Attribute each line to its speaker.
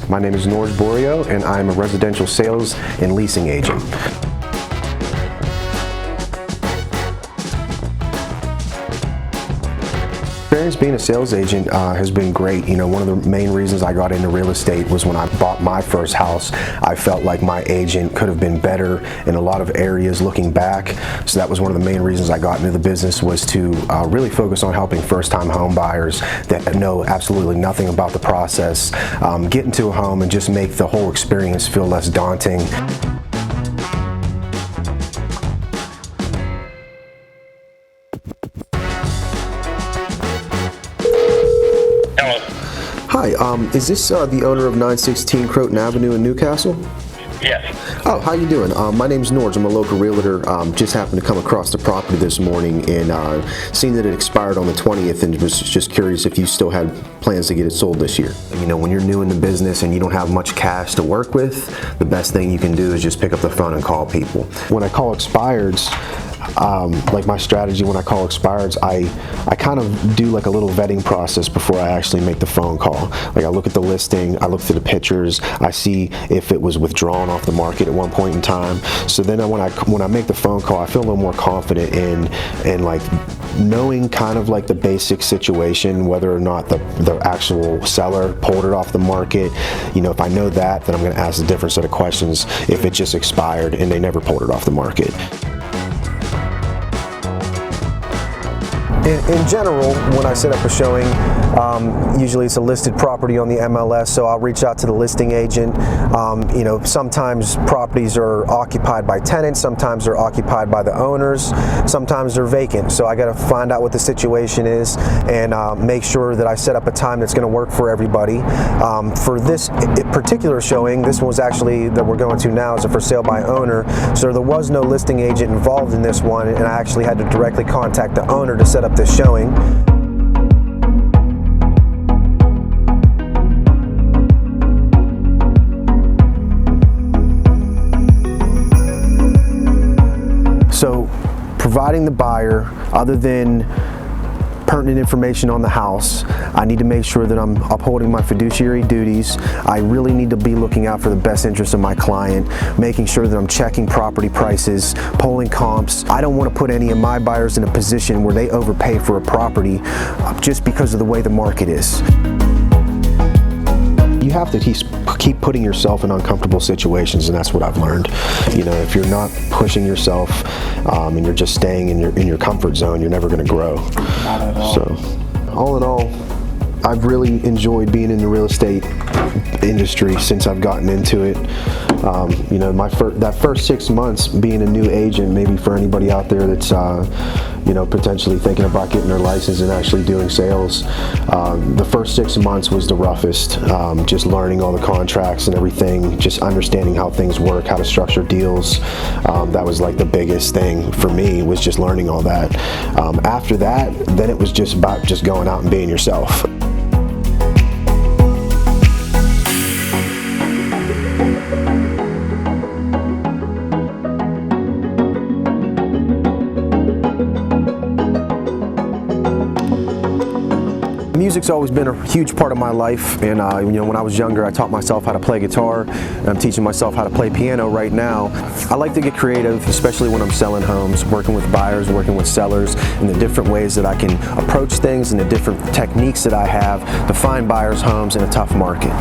Speaker 1: My name is Norge Borio, and I'm a residential sales and leasing agent. Experience being a sales agent has been great. You know, one of the main reasons I got into real estate was when I bought my first house. I felt like my agent could have been better in a lot of areas looking back. So that was one of the main reasons I got into the business, was to really focus on helping first-time home buyers that know absolutely nothing about the process get into a home and just make the whole experience feel less daunting. Hi, is this the owner of 916 Croton Avenue in Newcastle?
Speaker 2: Yes.
Speaker 1: Oh, how you doing? My name's Norge. I'm a local realtor. Just happened to come across the property this morning and seen that it expired on the 20th, and was just curious if you still had plans to get it sold this year. You know, when you're new in the business and you don't have much cash to work with, the best thing you can do is just pick up the phone and call people. When I call expireds, like my strategy when I call expireds, I kind of do like a little vetting process before I actually make the phone call. Like, I look at the listing, I look through the pictures, I see if it was withdrawn off the market at one point in time. So then when I make the phone call, I feel a little more confident in like knowing kind of like the basic situation, whether or not the actual seller pulled it off the market. You know, if I know that, then I'm going to ask a different set of questions if it just expired and they never pulled it off the market. In general, when I set up a showing, usually it's a listed property on the MLS, so I'll reach out to the listing agent. You know, sometimes properties are occupied by tenants, sometimes they're occupied by the owners, sometimes they're vacant. So I got to find out what the situation is and make sure that I set up a time that's going to work for everybody. For this particular showing, this one was actually that we're going to now is a for sale by owner, so there was no listing agent involved in this one, and I actually had to directly contact the owner to set up this showing. So, providing the buyer, other than pertinent information on the house, I need to make sure that I'm upholding my fiduciary duties. I really need to be looking out for the best interest of my client, making sure that I'm checking property prices, pulling comps. I don't want to put any of my buyers in a position where they overpay for a property just because of the way the market is. You have to keep putting yourself in uncomfortable situations, and that's what I've learned. You know, if you're not pushing yourself and you're just staying in your comfort zone, you're never going to grow.
Speaker 2: Not at all.
Speaker 1: So, all in all, I've really enjoyed being in the real estate industry since I've gotten into it. You know, that first 6 months being a new agent, maybe for anybody out there that's you know, potentially thinking about getting their license and actually doing sales, the first 6 months was the roughest. Just learning all the contracts and everything, just understanding how things work, how to structure deals. That was like the biggest thing for me, was just learning all that. After that, then it was just about just going out and being yourself. Music's always been a huge part of my life, and you know, when I was younger, I taught myself how to play guitar, and I'm teaching myself how to play piano right now. I like to get creative, especially when I'm selling homes, working with buyers, working with sellers, and the different ways that I can approach things and the different techniques that I have to find buyers' homes in a tough market.